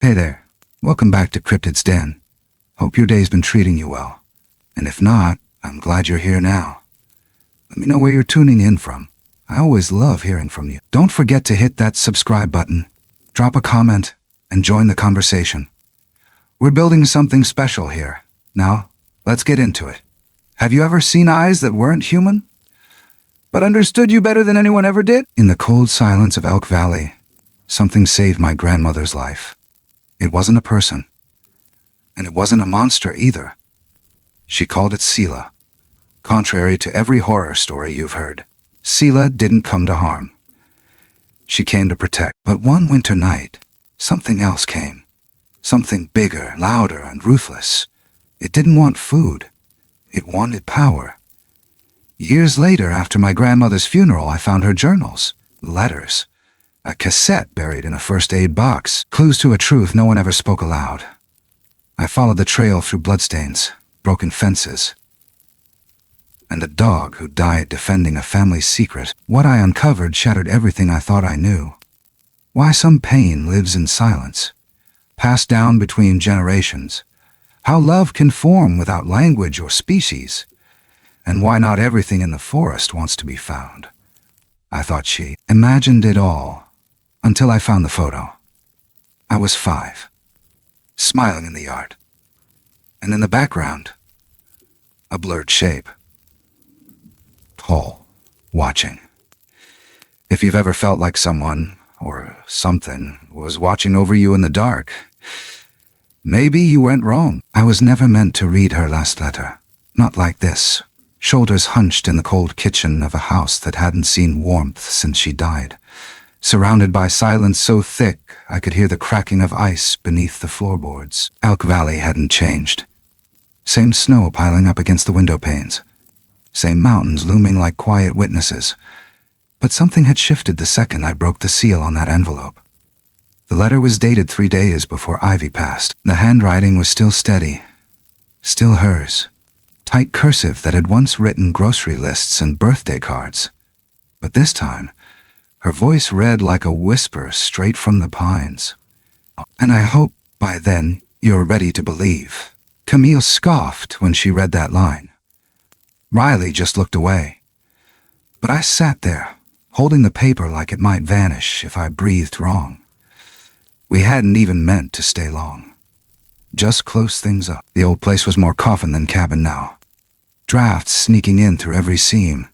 Hey there. Welcome back to CRYPTID'S Den. Hope your day's been treating you well. And if not, I'm glad you're here now. Let me know where you're tuning in from. I always love hearing from you. Don't forget to hit that subscribe button, drop a comment, and join the conversation. We're building something special here. Now, let's get into it. Have you ever seen eyes that weren't human, but understood you better than anyone ever did? In the cold silence of Elk Valley, something saved my grandmother's life. It wasn't a person, and it wasn't a monster either. She called it Sila. Contrary to every horror story you've heard, Sila didn't come to harm. She came to protect. But one winter night, something else came. Something bigger, louder, and ruthless. It didn't want food. It wanted power. Years later, after my grandmother's funeral, I found her journals, letters, a cassette buried in a first aid box, clues to a truth no one ever spoke aloud. I followed the trail through bloodstains, broken fences, and a dog who died defending a family secret. What I uncovered shattered everything I thought I knew. Why some pain lives in silence, passed down between generations. How love can form without language or species. And why not everything in the forest wants to be found. I thought she imagined it all, until I found the photo. I was 5, smiling in the yard. And in the background, a blurred shape. Tall, watching. If you've ever felt like someone, or something, was watching over you in the dark, maybe you went wrong. I was never meant to read her last letter. Not like this. Shoulders hunched in the cold kitchen of a house that hadn't seen warmth since she died. Surrounded by silence so thick I could hear the cracking of ice beneath the floorboards. Elk Valley hadn't changed. Same snow piling up against the window panes. Same mountains looming like quiet witnesses. But something had shifted the second I broke the seal on that envelope. The letter was dated 3 days before Ivy passed. The handwriting was still steady. Still hers. Tight cursive that had once written grocery lists and birthday cards. But this time, her voice read like a whisper straight from the pines. And I hope by then you're ready to believe. Camille scoffed when she read that line. Riley just looked away. But I sat there, holding the paper like it might vanish if I breathed wrong. We hadn't even meant to stay long. Just close things up. The old place was more coffin than cabin now. Drafts sneaking in through every seam.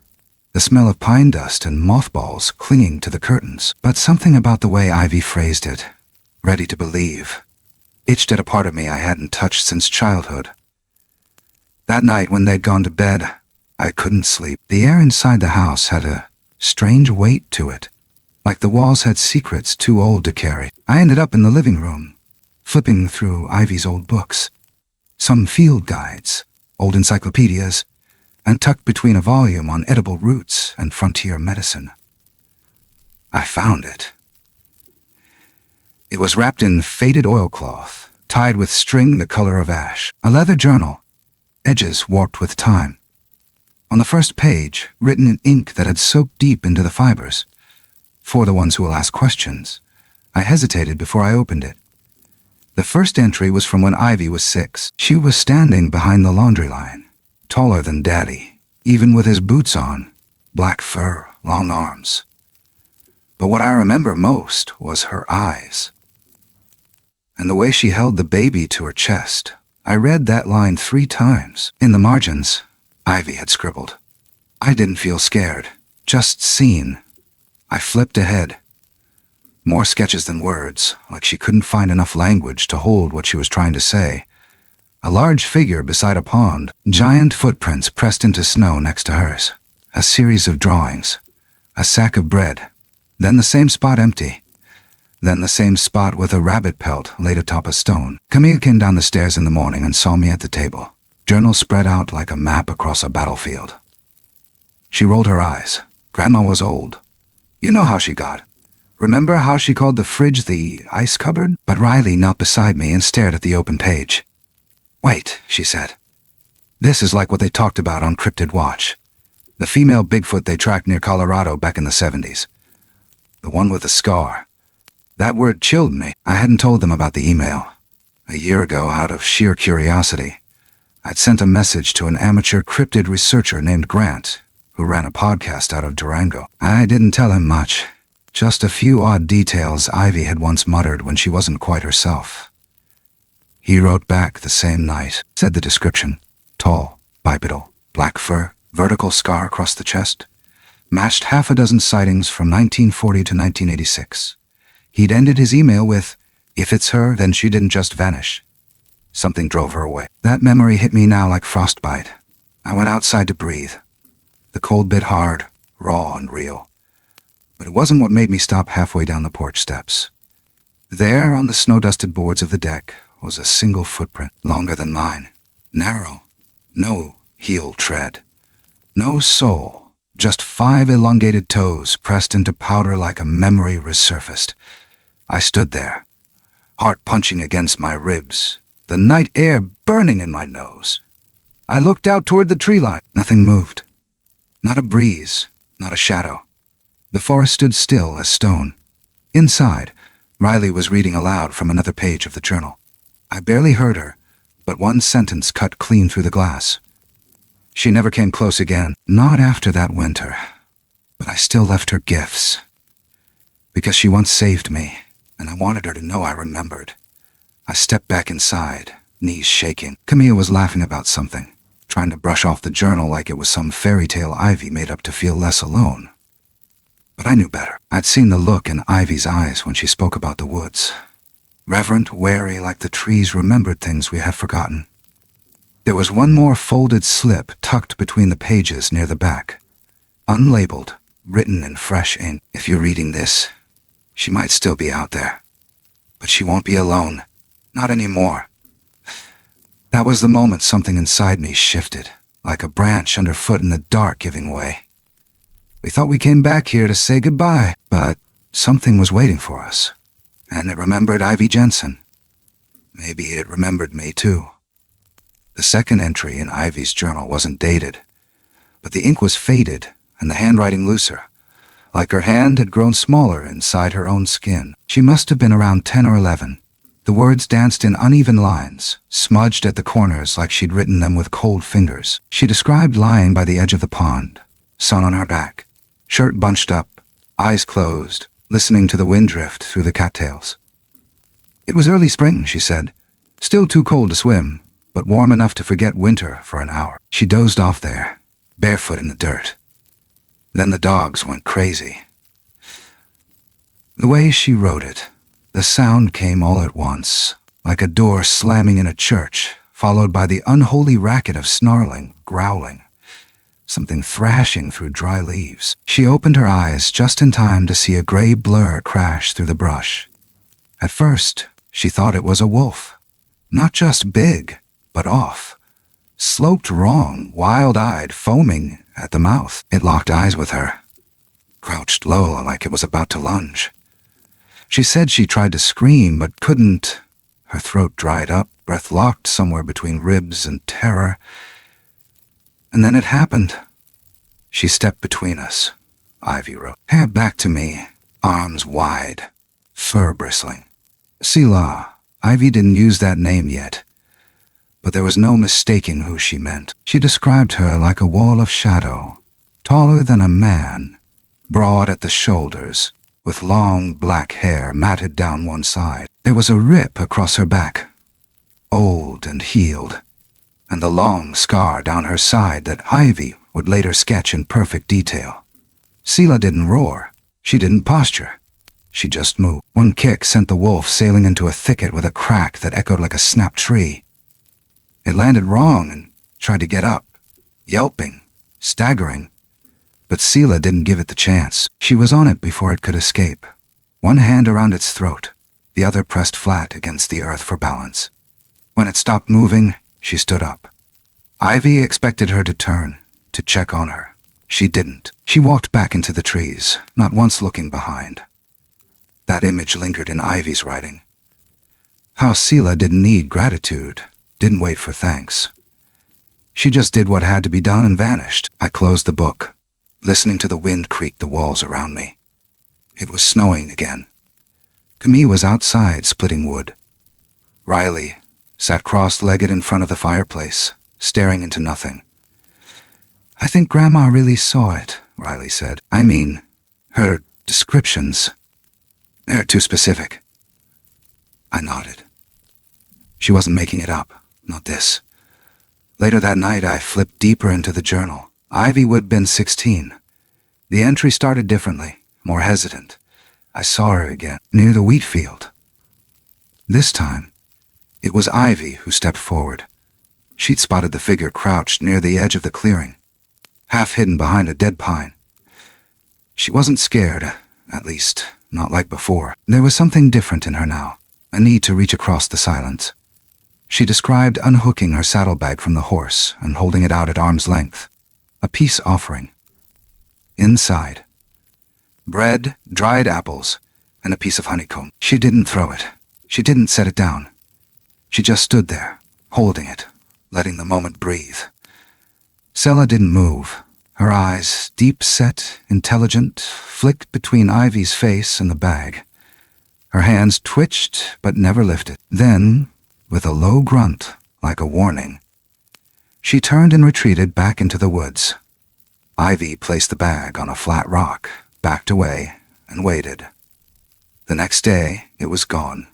The smell of pine dust and mothballs clinging to the curtains. But something about the way Ivy phrased it, ready to believe, itched at a part of me I hadn't touched since childhood. That night when they'd gone to bed, I couldn't sleep. The air inside the house had a strange weight to it, like the walls had secrets too old to carry. I ended up in the living room, flipping through Ivy's old books. Some field guides, old encyclopedias, and tucked between a volume on edible roots and frontier medicine. I found it. It was wrapped in faded oilcloth, tied with string the color of ash. A leather journal, edges warped with time. On the first page, written in ink that had soaked deep into the fibers. For the ones who will ask questions, I hesitated before I opened it. The first entry was from when Ivy was 6. She was standing behind the laundry line, taller than Daddy, even with his boots on, black fur, long arms. But what I remember most was her eyes. And the way she held the baby to her chest. I read that line 3 times. In the margins, Ivy had scribbled. I didn't feel scared, just seen. I flipped ahead. More sketches than words, like she couldn't find enough language to hold what she was trying to say. A large figure beside a pond, giant footprints pressed into snow next to hers. A series of drawings. A sack of bread. Then the same spot empty. Then the same spot with a rabbit pelt laid atop a stone. Camille came down the stairs in the morning and saw me at the table. Journal spread out like a map across a battlefield. She rolled her eyes. Grandma was old. You know how she got. Remember how she called the fridge the ice cupboard? But Riley knelt beside me and stared at the open page. Wait, she said. This is like what they talked about on Cryptid Watch. The female Bigfoot they tracked near Colorado back in the 70s. The one with the scar. That word chilled me. I hadn't told them about the email. A year ago, out of sheer curiosity, I'd sent a message to an amateur cryptid researcher named Grant, who ran a podcast out of Durango. I didn't tell him much, just a few odd details Ivy had once muttered when she wasn't quite herself. He wrote back the same night, said the description: tall, bipedal, black fur, vertical scar across the chest, matched half a dozen sightings from 1940 to 1986. He'd ended his email with, "If it's her, then she didn't just vanish. Something drove her away." That memory hit me now like frostbite. I went outside to breathe. The cold bit hard, raw and real. But it wasn't what made me stop halfway down the porch steps. There, on the snow-dusted boards of the deck, was a single footprint, longer than mine. Narrow. No heel tread. No sole. Just 5 elongated toes pressed into powder like a memory resurfaced. I stood there, heart punching against my ribs, the night air burning in my nose. I looked out toward the tree line. Nothing moved. Not a breeze, not a shadow. The forest stood still as stone. Inside, Riley was reading aloud from another page of the journal. I barely heard her, but one sentence cut clean through the glass. She never came close again, not after that winter. But I still left her gifts. Because she once saved me, and I wanted her to know I remembered. I stepped back inside, knees shaking. Camille was laughing about something, trying to brush off the journal like it was some fairy tale Ivy made up to feel less alone. But I knew better. I'd seen the look in Ivy's eyes when she spoke about the woods. Reverent, wary, like the trees remembered things we had forgotten. There was one more folded slip tucked between the pages near the back. Unlabeled, written in fresh ink. If you're reading this, she might still be out there. But she won't be alone. Not anymore. That was the moment something inside me shifted, like a branch underfoot in the dark giving way. We thought we came back here to say goodbye, but something was waiting for us. And it remembered Ivy Jensen. Maybe it remembered me too. The second entry in Ivy's journal wasn't dated, but the ink was faded and the handwriting looser, like her hand had grown smaller inside her own skin. She must have been around 10 or 11. The words danced in uneven lines, smudged at the corners like she'd written them with cold fingers. She described lying by the edge of the pond, sun on her back, shirt bunched up, eyes closed, listening to the wind drift through the cattails. It was early spring, she said. Still too cold to swim, but warm enough to forget winter for an hour. She dozed off there, barefoot in the dirt. Then the dogs went crazy. The way she wrote it, the sound came all at once, like a door slamming in a church, followed by the unholy racket of snarling, growling, something thrashing through dry leaves. She opened her eyes just in time to see a gray blur crash through the brush. At first, she thought it was a wolf. Not just big, but off. Sloped wrong, wild-eyed, foaming at the mouth. It locked eyes with her, crouched low like it was about to lunge. She said she tried to scream, but couldn't. Her throat dried up, breath locked somewhere between ribs and terror. And then it happened. She stepped between us, Ivy wrote. Hair back to me, arms wide, fur bristling. Sila. Ivy didn't use that name yet, but there was no mistaking who she meant. She described her like a wall of shadow, taller than a man, broad at the shoulders, with long black hair matted down one side. There was a rip across her back, old and healed, and the long scar down her side that Ivy would later sketch in perfect detail. Sila didn't roar. She didn't posture. She just moved. One kick sent the wolf sailing into a thicket with a crack that echoed like a snapped tree. It landed wrong and tried to get up, yelping, staggering. But Sila didn't give it the chance. She was on it before it could escape. One hand around its throat, the other pressed flat against the earth for balance. When it stopped moving, she stood up. Ivy expected her to turn, to check on her. She didn't. She walked back into the trees, not once looking behind. That image lingered in Ivy's writing. How Sila didn't need gratitude, didn't wait for thanks. She just did what had to be done and vanished. I closed the book, listening to the wind creak the walls around me. It was snowing again. Camille was outside splitting wood. Riley sat cross-legged in front of the fireplace, staring into nothing. "I think Grandma really saw it," Riley said. "I mean, her descriptions. They're too specific." I nodded. She wasn't making it up, not this. Later that night, I flipped deeper into the journal. Ivy would have been 16. The entry started differently, more hesitant. I saw her again, near the wheat field. This time, it was Ivy who stepped forward. She'd spotted the figure crouched near the edge of the clearing, half hidden behind a dead pine. She wasn't scared, at least, not like before. There was something different in her now, a need to reach across the silence. She described unhooking her saddlebag from the horse and holding it out at arm's length, a peace offering. Inside, bread, dried apples, and a piece of honeycomb. She didn't throw it. She didn't set it down. She just stood there, holding it, letting the moment breathe. Sila didn't move. Her eyes, deep-set, intelligent, flicked between Ivy's face and the bag. Her hands twitched but never lifted. Then, with a low grunt, like a warning, she turned and retreated back into the woods. Ivy placed the bag on a flat rock, backed away, and waited. The next day, it was gone.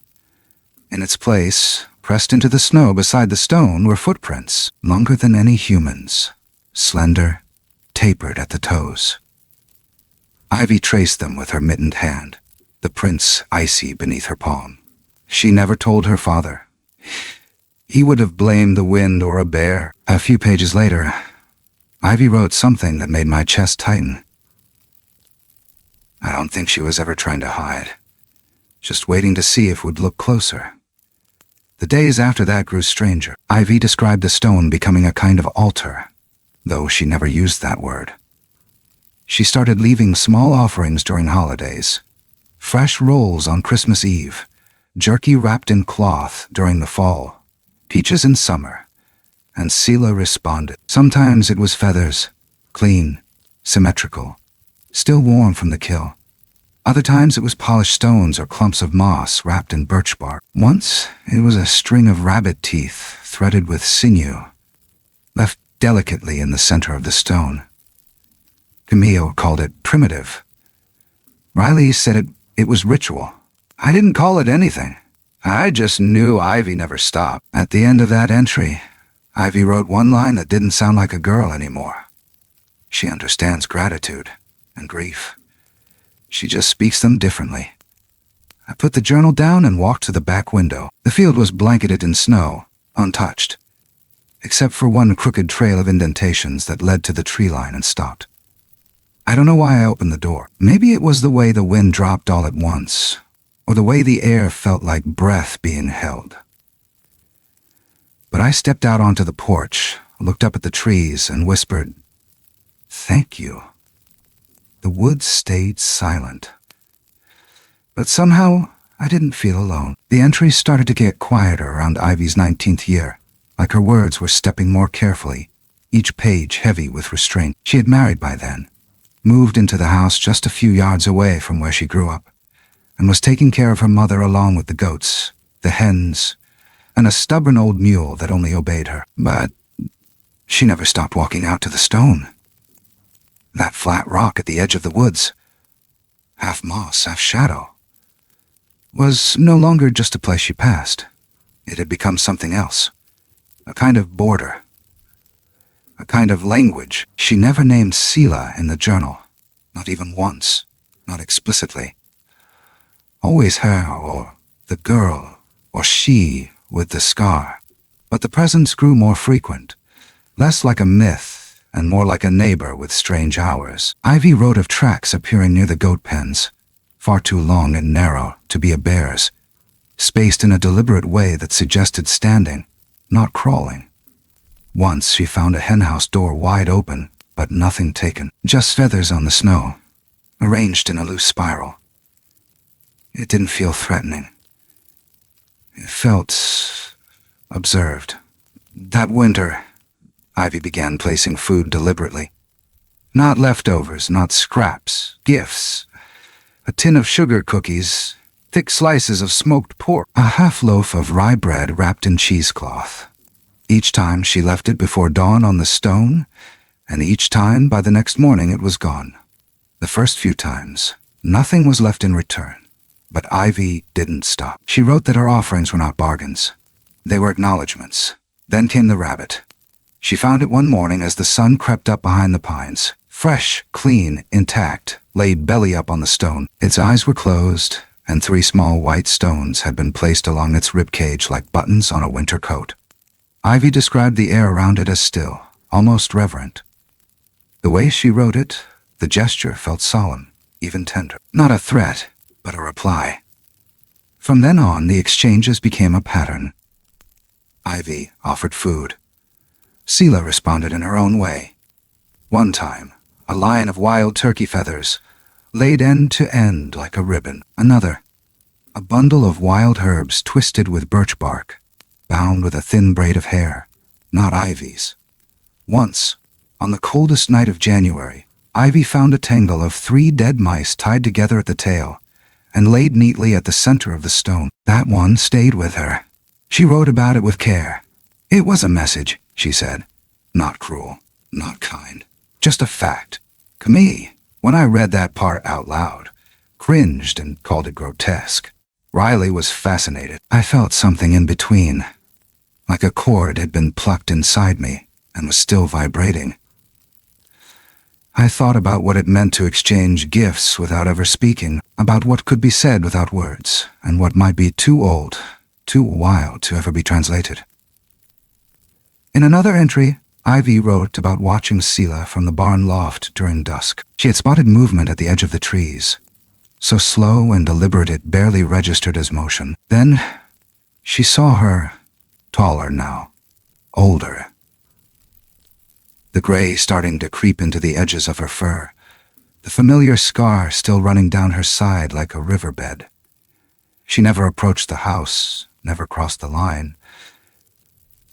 In its place, pressed into the snow beside the stone, were footprints, longer than any human's, slender, tapered at the toes. Ivy traced them with her mittened hand, the prints icy beneath her palm. She never told her father. He would have blamed the wind or a bear. A few pages later, Ivy wrote something that made my chest tighten. I don't think she was ever trying to hide, just waiting to see if we'd look closer. The days after that grew stranger. Ivy described the stone becoming a kind of altar, though she never used that word. She started leaving small offerings during holidays, fresh rolls on Christmas Eve, jerky wrapped in cloth during the fall, peaches in summer, and Sila responded. Sometimes it was feathers, clean, symmetrical, still warm from the kill. Other times it was polished stones or clumps of moss wrapped in birch bark. Once it was a string of rabbit teeth threaded with sinew, left delicately in the center of the stone. Camille called it primitive. Riley said it was ritual. I didn't call it anything. I just knew Ivy never stopped. At the end of that entry, Ivy wrote one line that didn't sound like a girl anymore. She understands gratitude and grief. She just speaks them differently. I put the journal down and walked to the back window. The field was blanketed in snow, untouched, except for one crooked trail of indentations that led to the tree line and stopped. I don't know why I opened the door. Maybe it was the way the wind dropped all at once, or the way the air felt like breath being held. But I stepped out onto the porch, looked up at the trees, and whispered, "Thank you." The woods stayed silent. But somehow, I didn't feel alone. The entries started to get quieter around Ivy's 19th year, like her words were stepping more carefully, each page heavy with restraint. She had married by then, moved into the house just a few yards away from where she grew up, and was taking care of her mother along with the goats, the hens, and a stubborn old mule that only obeyed her. But she never stopped walking out to the stone. That flat rock at the edge of the woods, half moss, half shadow, was no longer just a place she passed. It had become something else, a kind of border, a kind of language. She never named Sila in the journal, not even once, not explicitly. Always her or the girl or she with the scar. But the presence grew more frequent, less like a myth and more like a neighbor with strange hours. Ivy wrote of tracks appearing near the goat pens, far too long and narrow to be a bear's, spaced in a deliberate way that suggested standing, not crawling. Once she found a henhouse door wide open, but nothing taken, just feathers on the snow, arranged in a loose spiral. It didn't feel threatening. It felt observed. That winter, Ivy began placing food deliberately. Not leftovers, not scraps, gifts. A tin of sugar cookies, thick slices of smoked pork, a half loaf of rye bread wrapped in cheesecloth. Each time she left it before dawn on the stone, and each time by the next morning it was gone. The first few times, nothing was left in return. But Ivy didn't stop. She wrote that her offerings were not bargains. They were acknowledgments. Then came the rabbit. She found it one morning as the sun crept up behind the pines. Fresh, clean, intact, laid belly up on the stone. Its eyes were closed, and 3 small white stones had been placed along its ribcage like buttons on a winter coat. Ivy described the air around it as still, almost reverent. The way she wrote it, the gesture felt solemn, even tender. Not a threat, but a reply. From then on, the exchanges became a pattern. Ivy offered food. Sila responded in her own way. One time, a line of wild turkey feathers, laid end to end like a ribbon. Another, a bundle of wild herbs twisted with birch bark, bound with a thin braid of hair, not Ivy's. Once, on the coldest night of January, Ivy found a tangle of 3 dead mice tied together at the tail, and laid neatly at the center of the stone. That one stayed with her. She wrote about it with care. It was a message, she said. Not cruel, not kind, just a fact. Me, when I read that part out loud, cringed and called it grotesque. Riley was fascinated. I felt something in between, like a cord had been plucked inside me and was still vibrating. I thought about what it meant to exchange gifts without ever speaking, about what could be said without words, and what might be too old, too wild to ever be translated. In another entry, Ivy wrote about watching Sila from the barn loft during dusk. She had spotted movement at the edge of the trees, so slow and deliberate it barely registered as motion. Then she saw her, taller now, older. The gray starting to creep into the edges of her fur, the familiar scar still running down her side like a riverbed. She never approached the house, never crossed the line,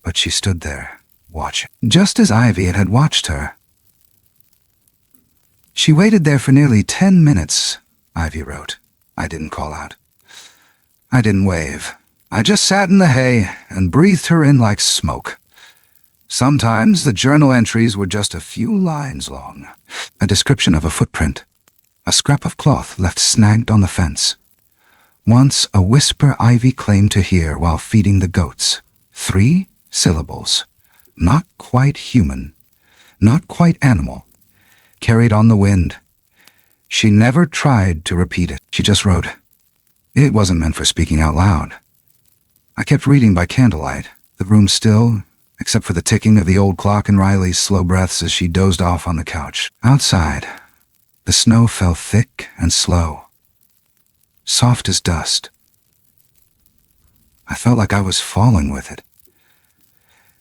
but she stood there, watching, just as Ivy had watched her. She waited there for nearly 10 minutes, Ivy wrote. I didn't call out. I didn't wave. I just sat in the hay and breathed her in like smoke. Sometimes the journal entries were just a few lines long. A description of a footprint. A scrap of cloth left snagged on the fence. Once a whisper Ivy claimed to hear while feeding the goats. 3 syllables. Not quite human. Not quite animal. Carried on the wind. She never tried to repeat it. She just wrote. It wasn't meant for speaking out loud. I kept reading by candlelight, the room still, except for the ticking of the old clock and Riley's slow breaths as she dozed off on the couch. Outside, the snow fell thick and slow, soft as dust. I felt like I was falling with it,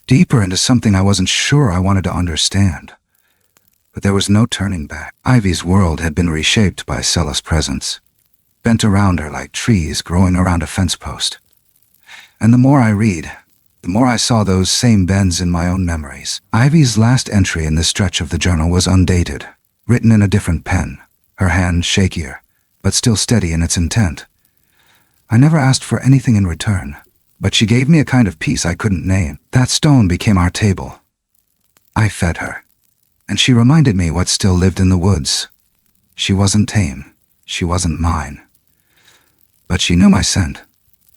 deeper into something I wasn't sure I wanted to understand. But there was no turning back. Ivy's world had been reshaped by Sila's presence, bent around her like trees growing around a fence post. And the more I read, the more I saw those same bends in my own memories. Ivy's last entry in this stretch of the journal was undated, written in a different pen, her hand shakier, but still steady in its intent. I never asked for anything in return, but she gave me a kind of peace I couldn't name. That stone became our table. I fed her, and she reminded me what still lived in the woods. She wasn't tame, she wasn't mine. But she knew my scent,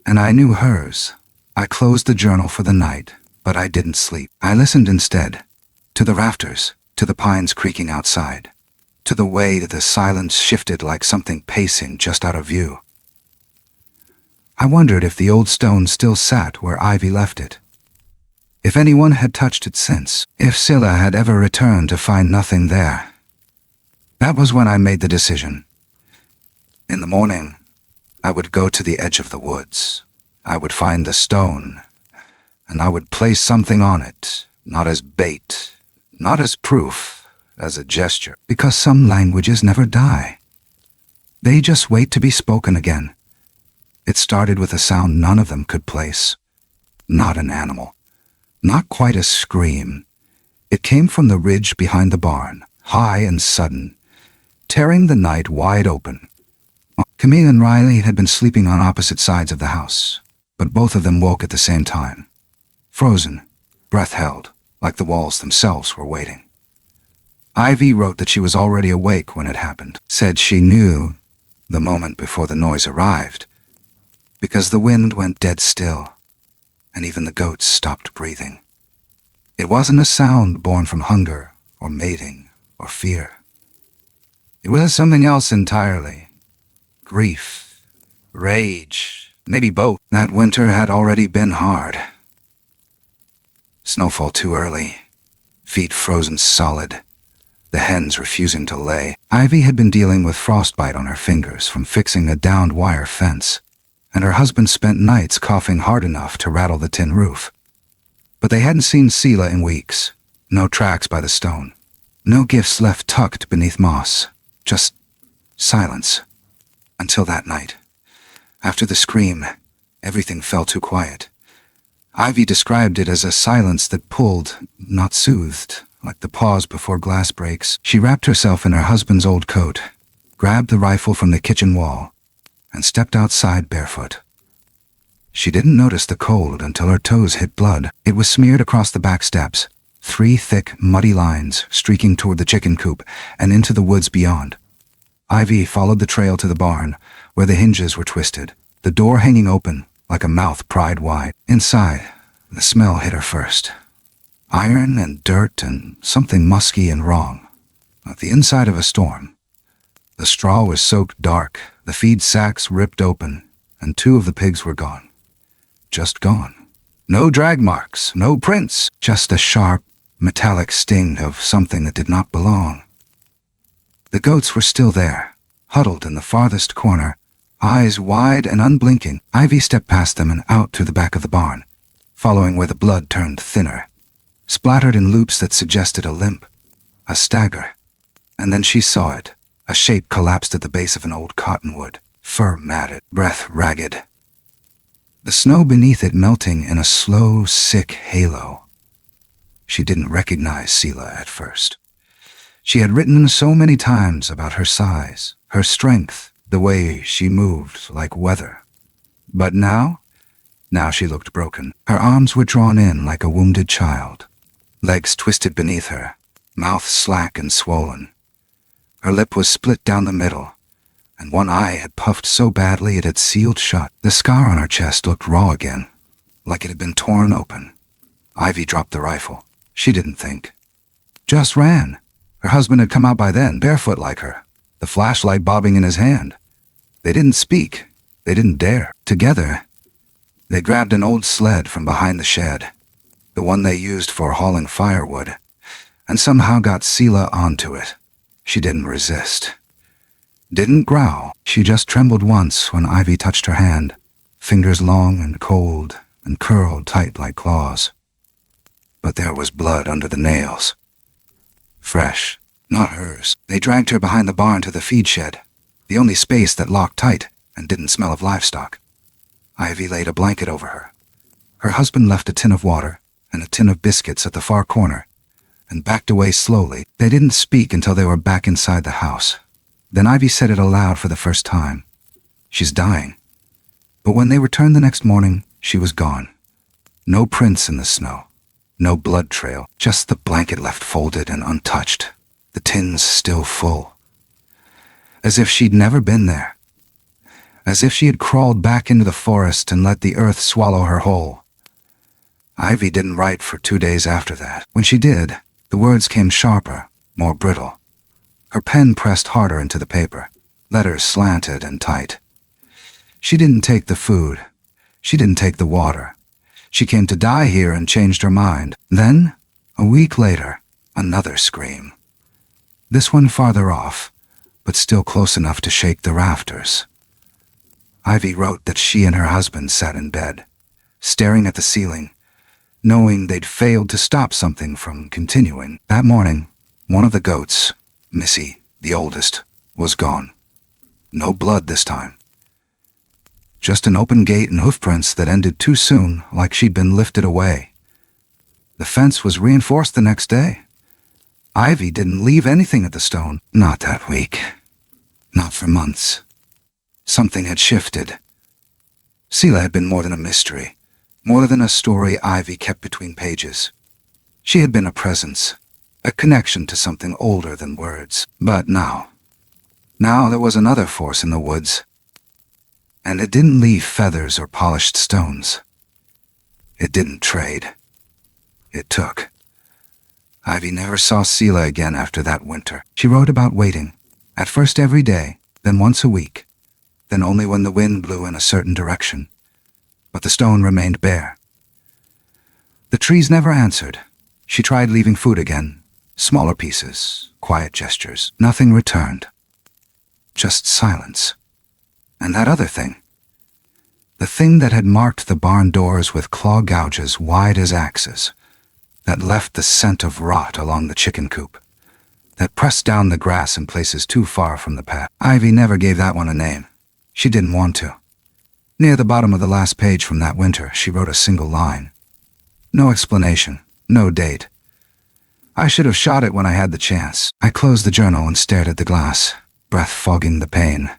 and I knew hers. I closed the journal for the night, but I didn't sleep. I listened instead, to the rafters, to the pines creaking outside, to the way that the silence shifted like something pacing just out of view. I wondered if the old stone still sat where Ivy left it, if anyone had touched it since, if Sila had ever returned to find nothing there. That was when I made the decision. In the morning, I would go to the edge of the woods. I would find the stone, and I would place something on it, not as bait, not as proof, as a gesture, because some languages never die. They just wait to be spoken again. It started with a sound none of them could place. Not an animal. Not quite a scream. It came from the ridge behind the barn, high and sudden, tearing the night wide open. Camille and Riley had been sleeping on opposite sides of the house, but both of them woke at the same time. Frozen, breath held, like the walls themselves were waiting. Ivy wrote that she was already awake when it happened, said she knew the moment before the noise arrived, because the wind went dead still, and even the goats stopped breathing. It wasn't a sound born from hunger or mating or fear. It was something else entirely. Grief, rage, maybe both. That winter had already been hard. Snowfall too early, feet frozen solid, the hens refusing to lay. Ivy had been dealing with frostbite on her fingers from fixing a downed wire fence, and her husband spent nights coughing hard enough to rattle the tin roof. But they hadn't seen Sila in weeks. No tracks by the stone. No gifts left tucked beneath moss. Just silence. Until that night. After the scream, everything fell too quiet. Ivy described it as a silence that pulled, not soothed, like the pause before glass breaks. She wrapped herself in her husband's old coat, grabbed the rifle from the kitchen wall, and stepped outside barefoot. She didn't notice the cold until her toes hit blood. It was smeared across the back steps, 3 thick, muddy lines streaking toward the chicken coop and into the woods beyond. Ivy followed the trail to the barn, where the hinges were twisted, the door hanging open like a mouth pried wide. Inside, the smell hit her first. Iron and dirt and something musky and wrong, like the inside of a storm. The straw was soaked dark, the feed sacks ripped open, and 2 of the pigs were gone. Just gone. No drag marks, no prints, just a sharp, metallic sting of something that did not belong. The goats were still there, huddled in the farthest corner, eyes wide and unblinking. Ivy stepped past them and out through the back of the barn, following where the blood turned thinner, splattered in loops that suggested a limp, a stagger. And then she saw it. A shape collapsed at the base of an old cottonwood, fur matted, breath ragged. The snow beneath it melting in a slow, sick halo. She didn't recognize Sila at first. She had written so many times about her size, her strength, the way she moved like weather. But now she looked broken. Her arms were drawn in like a wounded child, legs twisted beneath her, mouth slack and swollen. Her lip was split down the middle, and one eye had puffed so badly it had sealed shut. The scar on her chest looked raw again, like it had been torn open. Ivy dropped the rifle. She didn't think. Just ran. Her husband had come out by then, barefoot like her, the flashlight bobbing in his hand. They didn't speak. They didn't dare. Together, they grabbed an old sled from behind the shed, the one they used for hauling firewood, and somehow got Sila onto it. She didn't resist. Didn't growl. She just trembled once when Ivy touched her hand, fingers long and cold and curled tight like claws. But there was blood under the nails. Fresh, not hers. They dragged her behind the barn to the feed shed, the only space that locked tight and didn't smell of livestock. Ivy laid a blanket over her. Her husband left a tin of water and a tin of biscuits at the far corner and backed away slowly. They didn't speak until they were back inside the house. Then Ivy said it aloud for the first time. She's dying. But when they returned the next morning, she was gone. No prints in the snow. No blood trail. Just the blanket left folded and untouched. The tins still full. As if she'd never been there. As if she had crawled back into the forest and let the earth swallow her whole. Ivy didn't write for 2 days after that. When she did, the words came sharper, more brittle. Her pen pressed harder into the paper, letters slanted and tight. She didn't take the food. She didn't take the water. She came to die here and changed her mind. Then, a week later, another scream. This one farther off, but still close enough to shake the rafters. Ivy wrote that she and her husband sat in bed, staring at the ceiling, knowing they'd failed to stop something from continuing. That morning, one of the goats, Missy, the oldest, was gone. No blood this time. Just an open gate and hoofprints that ended too soon, like she'd been lifted away. The fence was reinforced the next day. Ivy didn't leave anything at the stone. Not that week. Not for months. Something had shifted. Sila had been more than a mystery, more than a story Ivy kept between pages. She had been a presence, a connection to something older than words. But now there was another force in the woods. And it didn't leave feathers or polished stones. It didn't trade. It took. Ivy never saw Sila again after that winter. She wrote about waiting, at first every day, then once a week, then only when the wind blew in a certain direction. But the stone remained bare. The trees never answered. She tried leaving food again, smaller pieces, quiet gestures. Nothing returned. Just silence. And that other thing. The thing that had marked the barn doors with claw gouges wide as axes, that left the scent of rot along the chicken coop, that pressed down the grass in places too far from the path. Ivy never gave that one a name. She didn't want to. Near the bottom of the last page from that winter, she wrote a single line. No explanation, no date. I should have shot it when I had the chance. I closed the journal and stared at the glass, breath fogging the pain.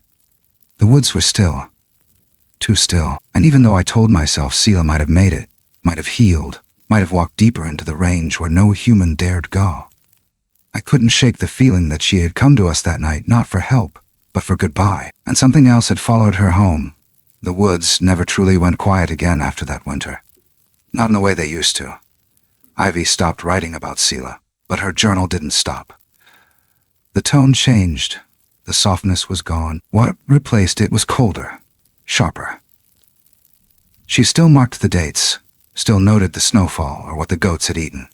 The woods were still. Too still. And even though I told myself Sila might have made it, might have healed, might have walked deeper into the range where no human dared go, I couldn't shake the feeling that she had come to us that night not for help, but for goodbye. And something else had followed her home. The woods never truly went quiet again after that winter. Not in the way they used to. Ivy stopped writing about Sila, but her journal didn't stop. The tone changed. The softness was gone. What replaced it was colder, sharper. She still marked the dates, still noted the snowfall or what the goats had eaten.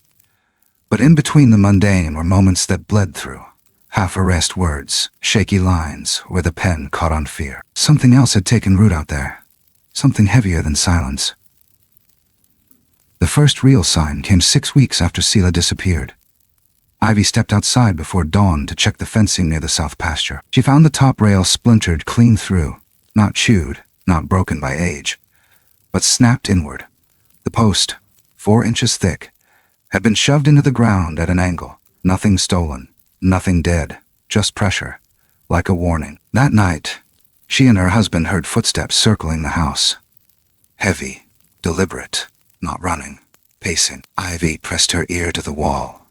But in between the mundane were moments that bled through, half-erased words, shaky lines where the pen caught on fear. Something else had taken root out there, something heavier than silence. The first real sign came 6 weeks after Sila disappeared. Ivy stepped outside before dawn to check the fencing near the south pasture. She found the top rail splintered clean through, not chewed, not broken by age, but snapped inward. The post, 4 inches thick, had been shoved into the ground at an angle. Nothing stolen, nothing dead, just pressure, like a warning. That night, she and her husband heard footsteps circling the house. Heavy, deliberate, not running, pacing. Ivy pressed her ear to the wall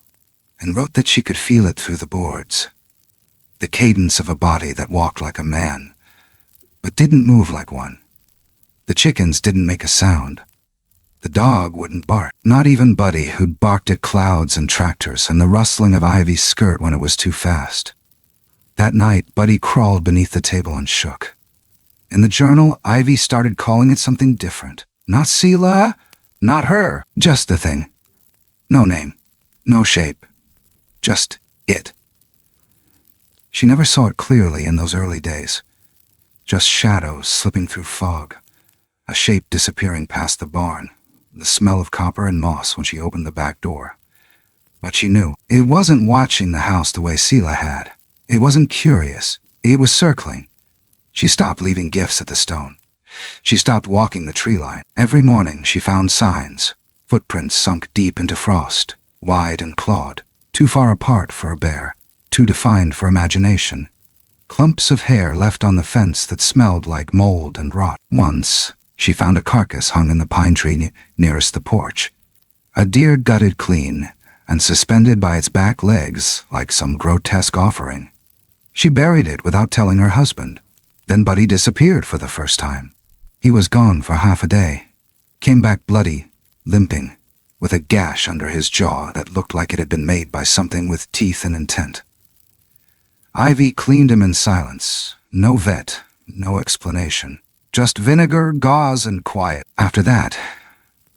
and wrote that she could feel it through the boards. The cadence of a body that walked like a man, but didn't move like one. The chickens didn't make a sound. The dog wouldn't bark, not even Buddy, who'd barked at clouds and tractors and the rustling of Ivy's skirt when it was too fast. That night, Buddy crawled beneath the table and shook. In the journal, Ivy started calling it something different. Not Sila, not her, just the thing. No name, no shape, just it. She never saw it clearly in those early days. Just shadows slipping through fog, a shape disappearing past the barn, the smell of copper and moss when she opened the back door. But she knew it wasn't watching the house the way Sila had. It wasn't curious. It was circling. She stopped leaving gifts at the stone. She stopped walking the tree line. Every morning she found signs, footprints sunk deep into frost, wide and clawed, too far apart for a bear, too defined for imagination. Clumps of hair left on the fence that smelled like mold and rot. Once, she found a carcass hung in the pine tree nearest the porch. A deer gutted clean and suspended by its back legs like some grotesque offering. She buried it without telling her husband. Then Buddy disappeared for the first time. He was gone for half a day. Came back bloody, limping, with a gash under his jaw that looked like it had been made by something with teeth and intent. Ivy cleaned him in silence. No vet, no explanation. Just vinegar, gauze, and quiet. After that,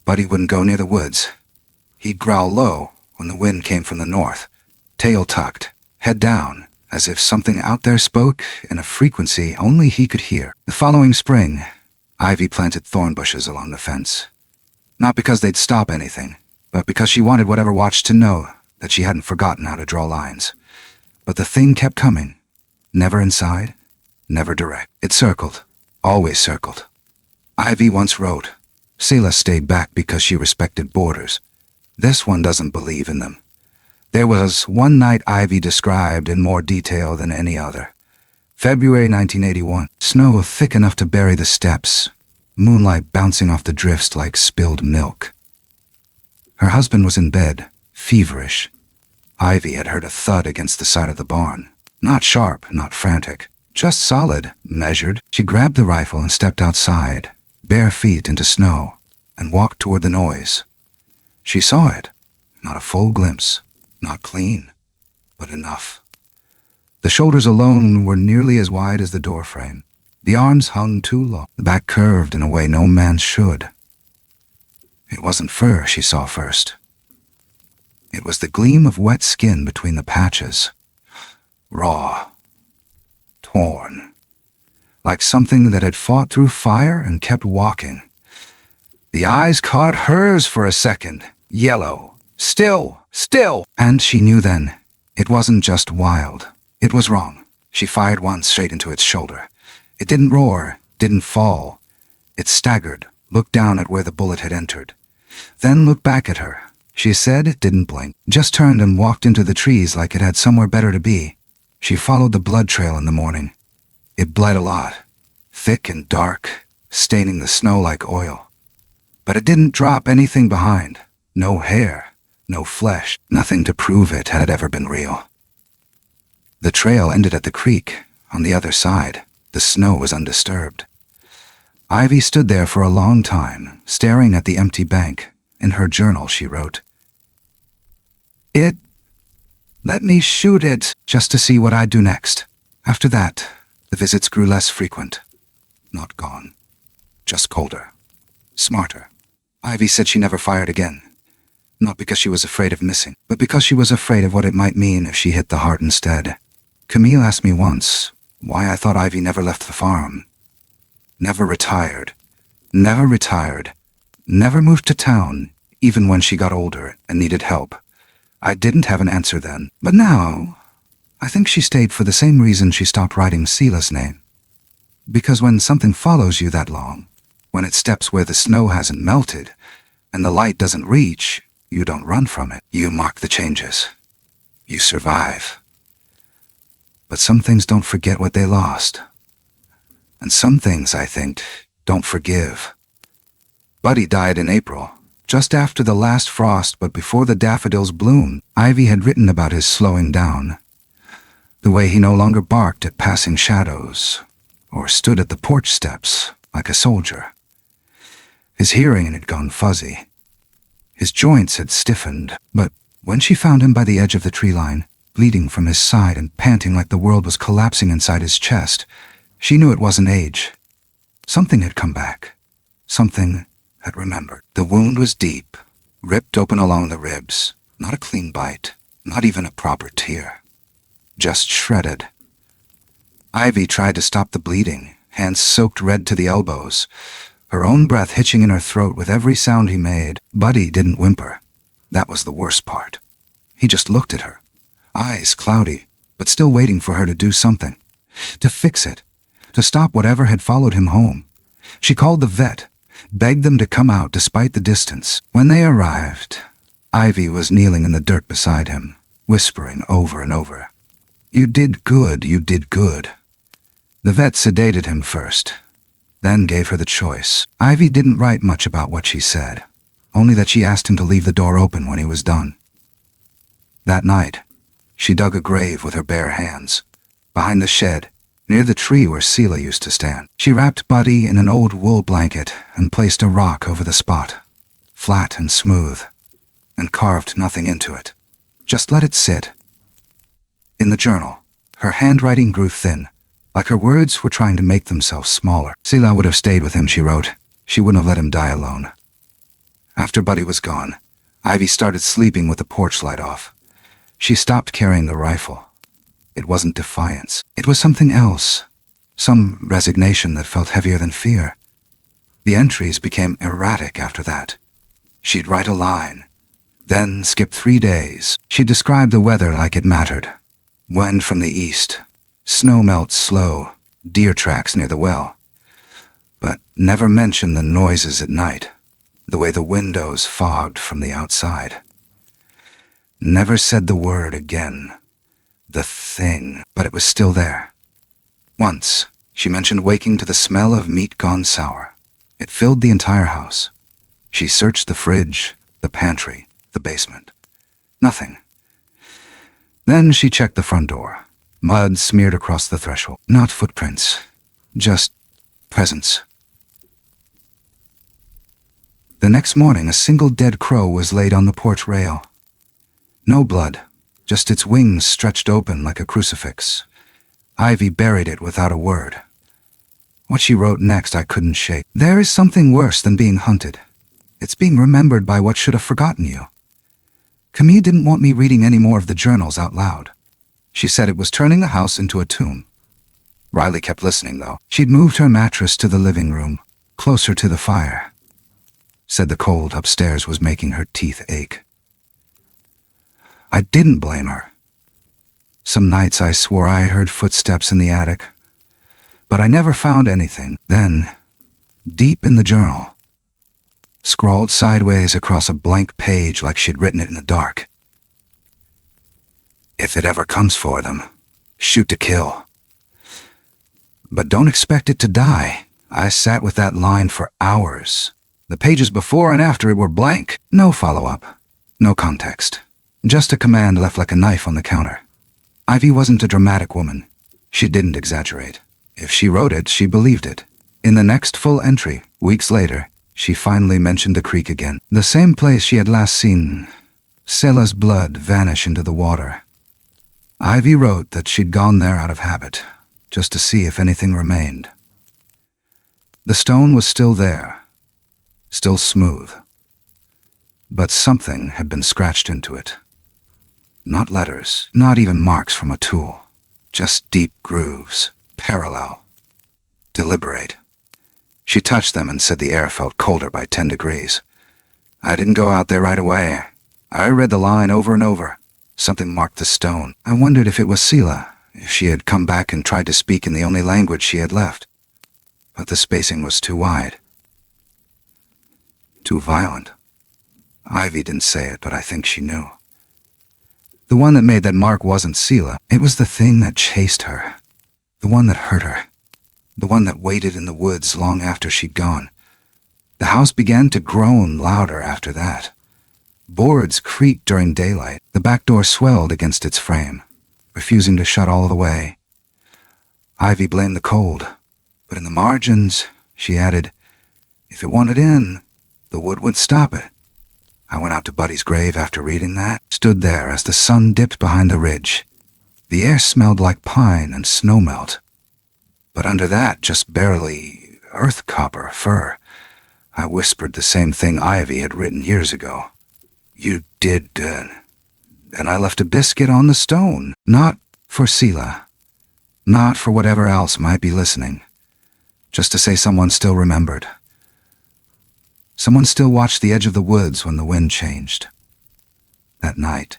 Buddy wouldn't go near the woods. He'd growl low when the wind came from the north, tail tucked, head down, as if something out there spoke in a frequency only he could hear. The following spring, Ivy planted thorn bushes along the fence. Not because they'd stop anything, but because she wanted whatever watched to know that she hadn't forgotten how to draw lines. But the thing kept coming. Never inside, never direct. It circled, always circled. Ivy once wrote, Sila stayed back because she respected borders. This one doesn't believe in them. There was one night Ivy described in more detail than any other. February 1981. Snow thick enough to bury the steps. Moonlight bouncing off the drifts like spilled milk. Her husband was in bed, feverish. Ivy had heard a thud against the side of the barn. Not sharp, not frantic. Just solid, measured. She grabbed the rifle and stepped outside, bare feet into snow, and walked toward the noise. She saw it. Not a full glimpse. Not clean. But enough. The shoulders alone were nearly as wide as the doorframe. The arms hung too low. The back curved in a way no man should. It wasn't fur she saw first. It was the gleam of wet skin between the patches. Raw. Torn. Like something that had fought through fire and kept walking. The eyes caught hers for a second. Yellow. Still. And she knew then, it wasn't just wild. It was wrong. She fired once straight into its shoulder. It didn't roar, didn't fall. It staggered, looked down at where the bullet had entered. Then looked back at her. She said it didn't blink, just turned and walked into the trees like it had somewhere better to be. She followed the blood trail in the morning. It bled a lot, thick and dark, staining the snow like oil. But it didn't drop anything behind. No hair, no flesh, nothing to prove it had ever been real. The trail ended at the creek. On the other side, the snow was undisturbed. Ivy stood there for a long time, staring at the empty bank. In her journal, she wrote, Let me shoot it just to see what I'd do next. After that, the visits grew less frequent. Not gone. Just colder. Smarter. Ivy said she never fired again. Not because she was afraid of missing, but because she was afraid of what it might mean if she hit the heart instead. Camille asked me once why I thought Ivy never left the farm. Never retired. Never moved to town, even when she got older and needed help. I didn't have an answer then, but now, I think she stayed for the same reason she stopped writing Sila's name. Because when something follows you that long, when it steps where the snow hasn't melted, and the light doesn't reach, you don't run from it. You mark the changes. You survive. But some things don't forget what they lost. And some things, I think, don't forgive. Buddy died in April, just after the last frost but before the daffodils bloomed. Ivy had written about his slowing down. The way he no longer barked at passing shadows, or stood at the porch steps like a soldier. His hearing had gone fuzzy. His joints had stiffened, but when she found him by the edge of the tree line, bleeding from his side and panting like the world was collapsing inside his chest, she knew it wasn't age. Something had come back. Something had remembered. The wound was deep, ripped open along the ribs. Not a clean bite, not even a proper tear. Just shredded. Ivy tried to stop the bleeding, hands soaked red to the elbows, her own breath hitching in her throat with every sound he made. Buddy didn't whimper. That was the worst part. He just looked at her, eyes cloudy, but still waiting for her to do something. To fix it. To stop whatever had followed him home. She called the vet, begged them to come out despite the distance. When they arrived, Ivy was kneeling in the dirt beside him, whispering over and over, "You did good, you did good." The vet sedated him first, then gave her the choice. Ivy didn't write much about what she said, only that she asked him to leave the door open when he was done. That night, she dug a grave with her bare hands, behind the shed, near the tree where Sila used to stand. She wrapped Buddy in an old wool blanket and placed a rock over the spot, flat and smooth, and carved nothing into it. Just let it sit. In the journal, her handwriting grew thin, like her words were trying to make themselves smaller. Sila would have stayed with him, she wrote. She wouldn't have let him die alone. After Buddy was gone, Ivy started sleeping with the porch light off. She stopped carrying the rifle. It wasn't defiance. It was something else. Some resignation that felt heavier than fear. The entries became erratic after that. She'd write a line, then skip 3 days. She'd describe the weather like it mattered. Wind from the east. Snow melts slow. Deer tracks near the well. But never mention the noises at night. The way the windows fogged from the outside. Never said the word again. The thing, but it was still there. Once, she mentioned waking to the smell of meat gone sour. It filled the entire house. She searched the fridge, the pantry, the basement. Nothing. Then she checked the front door. Mud smeared across the threshold. Not footprints, just presence. The next morning, a single dead crow was laid on the porch rail. No blood, just its wings stretched open like a crucifix. Ivy buried it without a word. What she wrote next I couldn't shake. There is something worse than being hunted. It's being remembered by what should have forgotten you. Camille didn't want me reading any more of the journals out loud. She said it was turning the house into a tomb. Riley kept listening, though. She'd moved her mattress to the living room, closer to the fire. Said the cold upstairs was making her teeth ache. I didn't blame her. Some nights I swore I heard footsteps in the attic, but I never found anything. Then, deep in the journal, scrawled sideways across a blank page like she'd written it in the dark. If it ever comes for them, shoot to kill. But don't expect it to die. I sat with that line for hours. The pages before and after it were blank. No follow-up, no context. Just a command left like a knife on the counter. Ivy wasn't a dramatic woman. She didn't exaggerate. If she wrote it, she believed it. In the next full entry, weeks later, she finally mentioned the creek again. The same place she had last seen Sila's blood vanish into the water. Ivy wrote that she'd gone there out of habit, just to see if anything remained. The stone was still there, still smooth. But something had been scratched into it. Not letters, not even marks from a tool. Just deep grooves, parallel, deliberate. She touched them and said the air felt colder by 10 degrees. I didn't go out there right away. I read the line over and over. Something marked the stone. I wondered if it was Sila, if she had come back and tried to speak in the only language she had left. But the spacing was too wide. Too violent. Ivy didn't say it, but I think she knew. The one that made that mark wasn't Sila. It was the thing that chased her. The one that hurt her. The one that waited in the woods long after she'd gone. The house began to groan louder after that. Boards creaked during daylight. The back door swelled against its frame, refusing to shut all the way. Ivy blamed the cold, but in the margins, she added, if it wanted in, the wood would stop it. I went out to Buddy's grave after reading that, stood there as the sun dipped behind the ridge. The air smelled like pine and snowmelt. But under that, just barely earth copper fur. I whispered the same thing Ivy had written years ago. You did, and I left a biscuit on the stone. Not for Sila. Not for whatever else might be listening. Just to say someone still remembered. Someone still watched the edge of the woods when the wind changed. That night,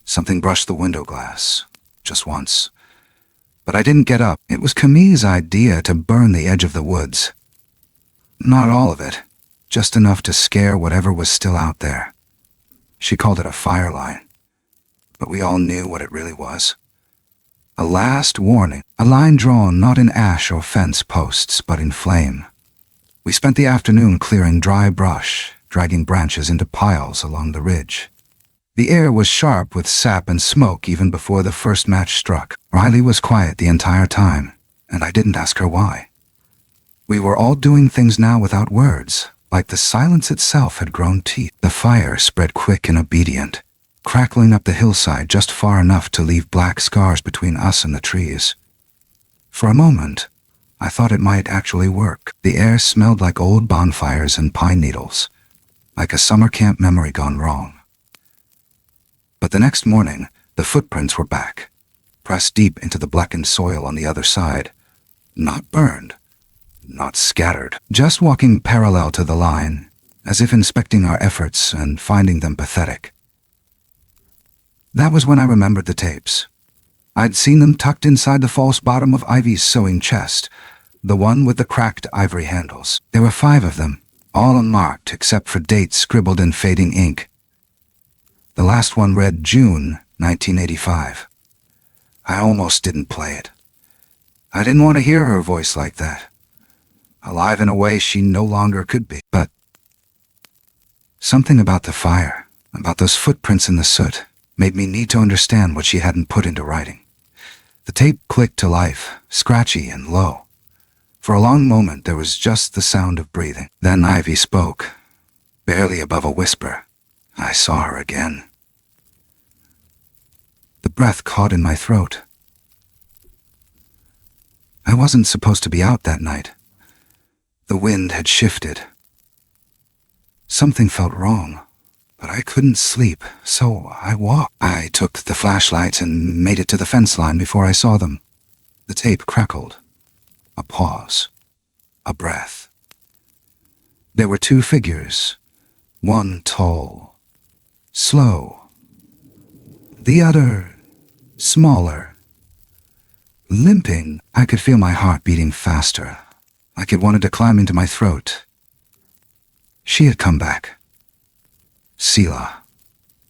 something brushed the window glass, just once. But I didn't get up. It was Camille's idea to burn the edge of the woods. Not all of it, just enough to scare whatever was still out there. She called it a fire line, but we all knew what it really was. A last warning, a line drawn not in ash or fence posts, but in flame. We spent the afternoon clearing dry brush, dragging branches into piles along the ridge. The air was sharp with sap and smoke even before the first match struck. Riley was quiet the entire time, and I didn't ask her why. We were all doing things now without words, like the silence itself had grown teeth. The fire spread quick and obedient, crackling up the hillside just far enough to leave black scars between us and the trees. For a moment, I thought it might actually work. The air smelled like old bonfires and pine needles, like a summer camp memory gone wrong. But the next morning, the footprints were back, pressed deep into the blackened soil on the other side. Not burned, not scattered, just walking parallel to the line, as if inspecting our efforts and finding them pathetic. That was when I remembered the tapes. I'd seen them tucked inside the false bottom of Ivy's sewing chest, the one with the cracked ivory handles. There were 5 of them, all unmarked except for dates scribbled in fading ink. The last one read June 1985. I almost didn't play it. I didn't want to hear her voice like that, alive in a way she no longer could be. But something about the fire, about those footprints in the soot, made me need to understand what she hadn't put into writing. The tape clicked to life, scratchy and low. For a long moment there was just the sound of breathing. Then Ivy spoke, barely above a whisper. I saw her again. The breath caught in my throat. I wasn't supposed to be out that night. The wind had shifted. Something felt wrong, but I couldn't sleep, so I walked. I took the flashlight and made it to the fence line before I saw them. The tape crackled. A pause. A breath. There were two figures. One tall, slow. The other smaller. Limping, I could feel my heart beating faster, like it wanted to climb into my throat. She had come back. Sila.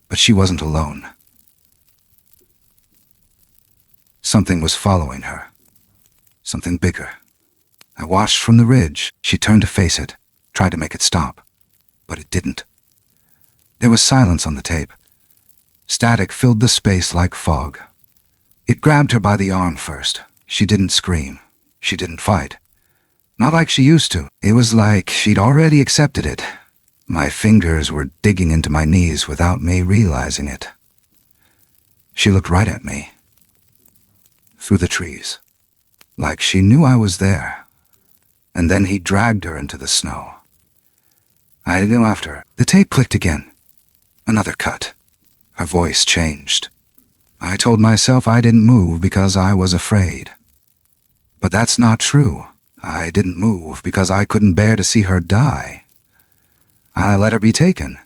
But she wasn't alone. Something was following her. Something bigger. I watched from the ridge. She turned to face it, tried to make it stop, but it didn't. There was silence on the tape. Static filled the space like fog. It grabbed her by the arm first. She didn't scream. She didn't fight. Not like she used to. It was like she'd already accepted it. My fingers were digging into my knees without me realizing it. She looked right at me. Through the trees. Like she knew I was there. And then he dragged her into the snow. I didn't go after her. The tape clicked again. Another cut. Her voice changed. I told myself I didn't move because I was afraid. But that's not true. I didn't move because I couldn't bear to see her die. I let her be taken,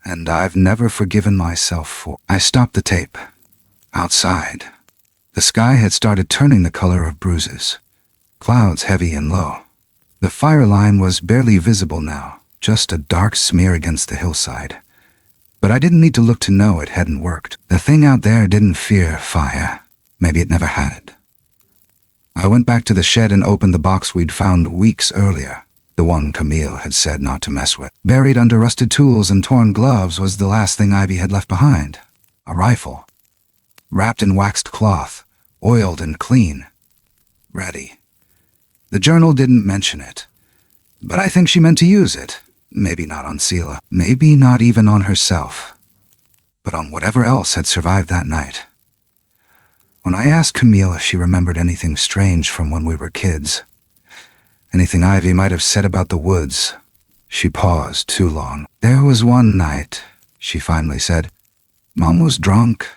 and I've never forgiven myself for. I stopped the tape. Outside, the sky had started turning the color of bruises, clouds heavy and low. The fire line was barely visible now, just a dark smear against the hillside. But I didn't need to look to know it hadn't worked. The thing out there didn't fear fire. Maybe it never had. I went back to the shed and opened the box we'd found weeks earlier, the one Camille had said not to mess with. Buried under rusted tools and torn gloves was the last thing Ivy had left behind. A rifle. Wrapped in waxed cloth, oiled and clean. Ready. The journal didn't mention it, but I think she meant to use it. Maybe not on Sila, maybe not even on herself, but on whatever else had survived that night. When I asked Camille if she remembered anything strange from when we were kids, anything Ivy might have said about the woods, she paused too long. There was one night, she finally said. Mom was drunk.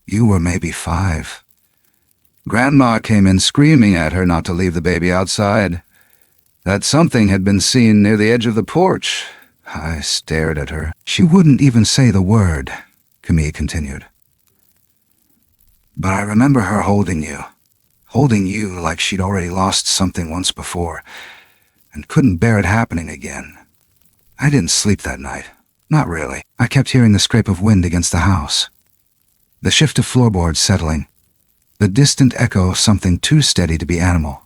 You were maybe 5. Grandma came in screaming at her not to leave the baby outside. That something had been seen near the edge of the porch. I stared at her. She wouldn't even say the word, Camille continued. But I remember her holding you like she'd already lost something once before, and couldn't bear it happening again. I didn't sleep that night. Not really. I kept hearing the scrape of wind against the house. The shift of floorboards settling. The distant echo of something too steady to be animal.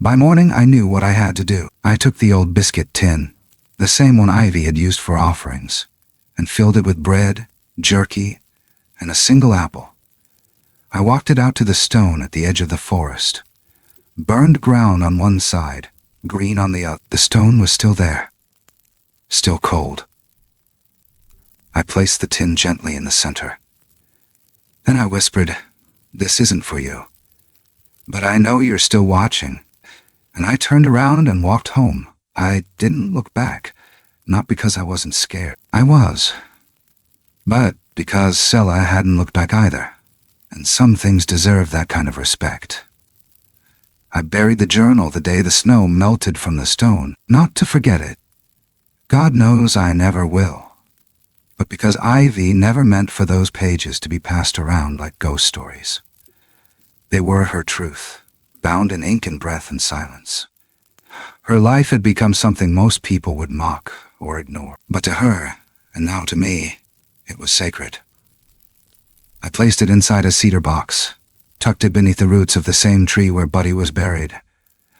By morning, I knew what I had to do. I took the old biscuit tin, the same one Ivy had used for offerings, and filled it with bread, jerky, and a single apple. I walked it out to the stone at the edge of the forest. Burned ground on one side, green on the other. The stone was still there. Still cold. I placed the tin gently in the center. Then I whispered, "This isn't for you. But I know you're still watching." And I turned around and walked home. I didn't look back, not because I wasn't scared. I was. But because Sila hadn't looked back either. And some things deserve that kind of respect. I buried the journal the day the snow melted from the stone, not to forget it. God knows I never will. But because Ivy never meant for those pages to be passed around like ghost stories. They were her truth, bound in ink and breath and silence. Her life had become something most people would mock or ignore. But to her, and now to me, it was sacred. I placed it inside a cedar box, tucked it beneath the roots of the same tree where Buddy was buried,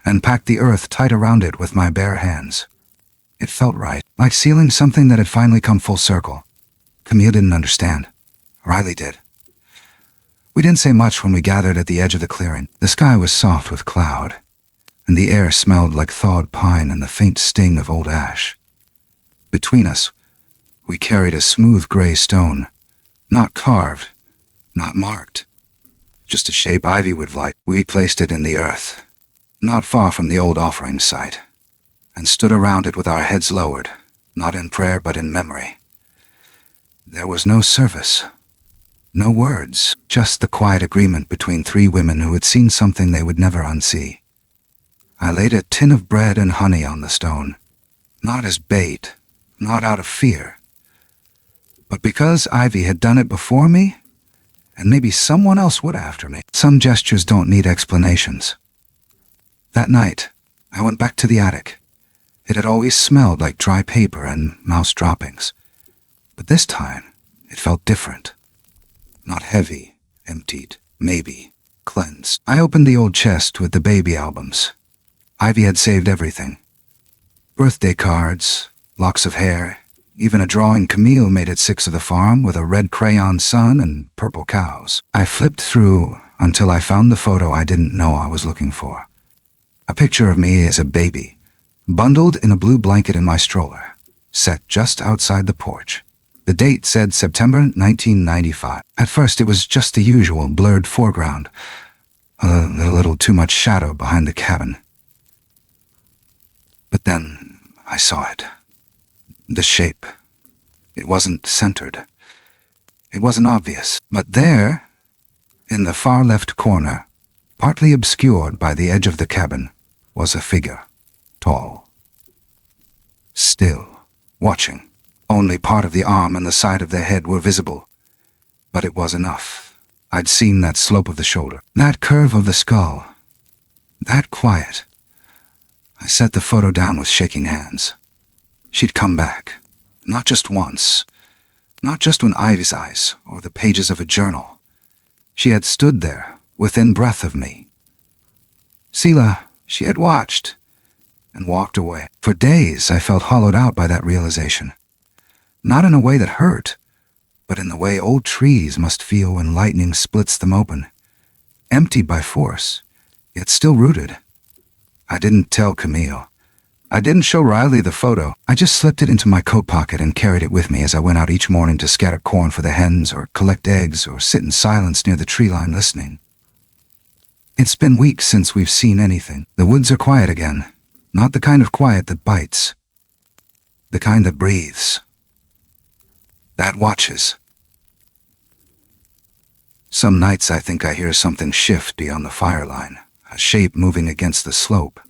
and packed the earth tight around it with my bare hands. It felt right, like sealing something that had finally come full circle. Camille didn't understand. Riley did. We didn't say much when we gathered at the edge of the clearing. The sky was soft with cloud, and the air smelled like thawed pine and the faint sting of old ash. Between us, we carried a smooth gray stone, not carved, not marked, just a shape Ivy would like. We placed it in the earth, not far from the old offering site, and stood around it with our heads lowered, not in prayer but in memory. There was no service, no words, just the quiet agreement between three women who had seen something they would never unsee. I laid a tin of bread and honey on the stone, not as bait, not out of fear, but because Ivy had done it before me, and maybe someone else would after me. Some gestures don't need explanations. That night, I went back to the attic. It had always smelled like dry paper and mouse droppings, but this time it felt different. Not heavy, emptied, maybe cleansed. I opened the old chest with the baby albums. Ivy had saved everything. Birthday cards, locks of hair, even a drawing Camille made at 6 of the farm with a red crayon sun and purple cows. I flipped through until I found the photo I didn't know I was looking for. A picture of me as a baby, bundled in a blue blanket in my stroller, set just outside the porch. The date said September 1995. At first it was just the usual blurred foreground, a little too much shadow behind the cabin. But then I saw it. The shape. It wasn't centered. It wasn't obvious. But there, in the far left corner, partly obscured by the edge of the cabin, was a figure. Tall. Still. Watching. Only part of the arm and the side of the head were visible. But it was enough. I'd seen that slope of the shoulder. That curve of the skull. That quiet. I set the photo down with shaking hands. She'd come back. Not just once. Not just when Ivy's eyes or the pages of a journal. She had stood there, within breath of me. Sila, she had watched and walked away. For days I felt hollowed out by that realization. Not in a way that hurt, but in the way old trees must feel when lightning splits them open. Emptied by force, yet still rooted. I didn't tell Camille. I didn't show Riley the photo. I just slipped it into my coat pocket and carried it with me as I went out each morning to scatter corn for the hens or collect eggs or sit in silence near the tree line listening. It's been weeks since we've seen anything. The woods are quiet again. Not the kind of quiet that bites. The kind that breathes. That watches. Some nights I think I hear something shift beyond the fire line, a shape moving against the slope.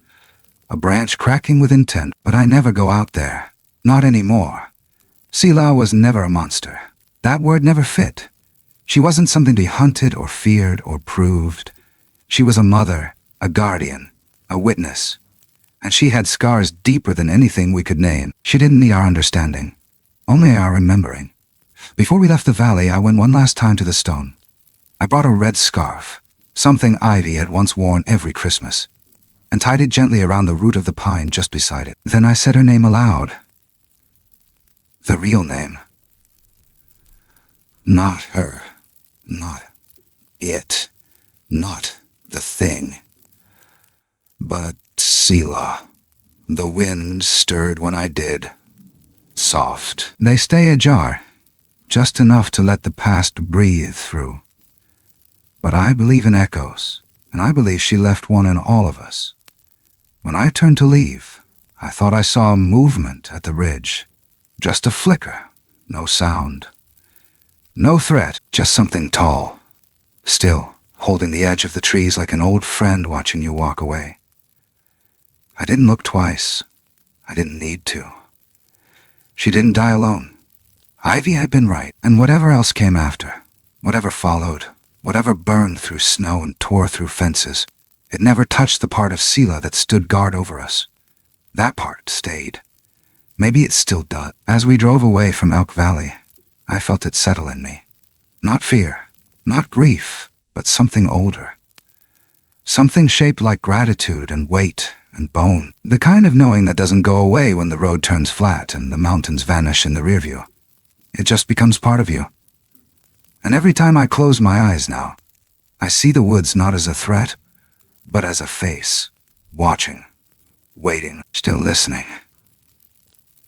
A branch cracking with intent, but I never go out there. Not anymore. Sila was never a monster. That word never fit. She wasn't something to be hunted or feared or proved. She was a mother, a guardian, a witness. And she had scars deeper than anything we could name. She didn't need our understanding, only our remembering. Before we left the valley, I went one last time to the stone. I brought a red scarf, something Ivy had once worn every Christmas, and tied it gently around the root of the pine just beside it. Then I said her name aloud. The real name. Not her. Not it. Not the thing. But Sila. The wind stirred when I did. Soft. They stay ajar, just enough to let the past breathe through. But I believe in echoes, and I believe she left one in all of us. When I turned to leave, I thought I saw movement at the ridge. Just a flicker, no sound. No threat, just something tall. Still, holding the edge of the trees like an old friend watching you walk away. I didn't look twice. I didn't need to. She didn't die alone. Ivy had been right, and whatever else came after, whatever followed, whatever burned through snow and tore through fences, it never touched the part of Sila that stood guard over us. That part stayed. Maybe it still does. As we drove away from Elk Valley, I felt it settle in me. Not fear, not grief, but something older. Something shaped like gratitude and weight and bone. The kind of knowing that doesn't go away when the road turns flat and the mountains vanish in the rear view. It just becomes part of you. And every time I close my eyes now, I see the woods not as a threat, but as a face, watching, waiting, still listening.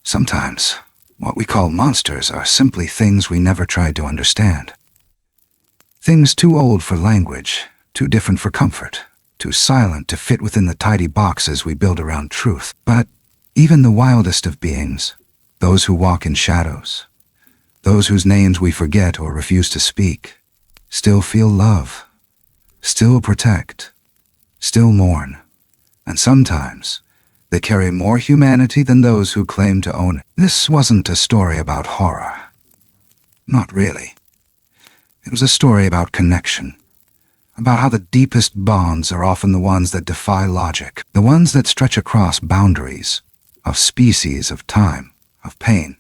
Sometimes, what we call monsters are simply things we never tried to understand. Things too old for language, too different for comfort, too silent to fit within the tidy boxes we build around truth. But even the wildest of beings, those who walk in shadows, those whose names we forget or refuse to speak, still feel love, still protect, still mourn, and sometimes they carry more humanity than those who claim to own it. This wasn't a story about horror. Not really. It was a story about connection, about how the deepest bonds are often the ones that defy logic, the ones that stretch across boundaries of species, of time, of pain,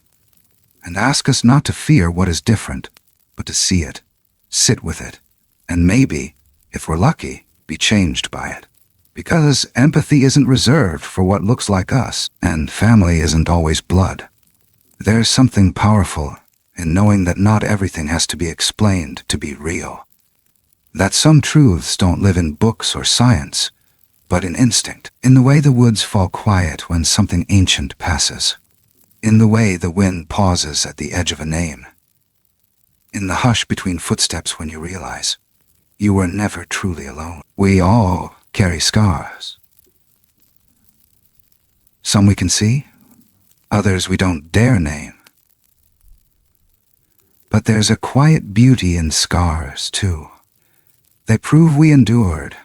and ask us not to fear what is different, but to see it, sit with it, and maybe, if we're lucky, be changed by it. Because empathy isn't reserved for what looks like us, and family isn't always blood. There's something powerful in knowing that not everything has to be explained to be real. That some truths don't live in books or science, but in instinct, in the way the woods fall quiet when something ancient passes, in the way the wind pauses at the edge of a name, in the hush between footsteps when you realize you were never truly alone. We all carry scars. Some we can see, others we don't dare name. But there's a quiet beauty in scars, too. They prove we endured,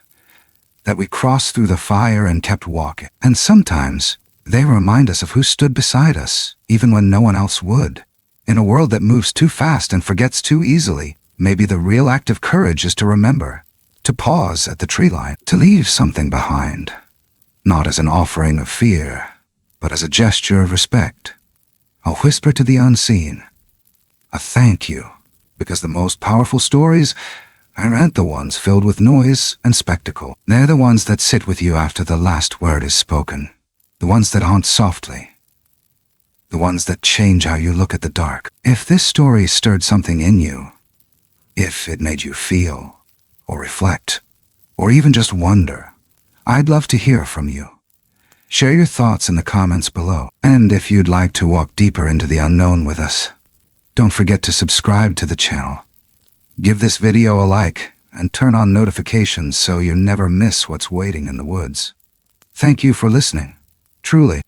that we crossed through the fire and kept walking. And sometimes they remind us of who stood beside us, even when no one else would. In a world that moves too fast and forgets too easily, maybe the real act of courage is to remember, to pause at the tree line, to leave something behind, not as an offering of fear, but as a gesture of respect, a whisper to the unseen, a thank you, because the most powerful stories aren't the ones filled with noise and spectacle. They're the ones that sit with you after the last word is spoken, the ones that haunt softly, the ones that change how you look at the dark. If this story stirred something in you, if it made you feel, or reflect, or even just wonder, I'd love to hear from you. Share your thoughts in the comments below. And if you'd like to walk deeper into the unknown with us, don't forget to subscribe to the channel. Give this video a like and turn on notifications so you never miss what's waiting in the woods. Thank you for listening. Truly.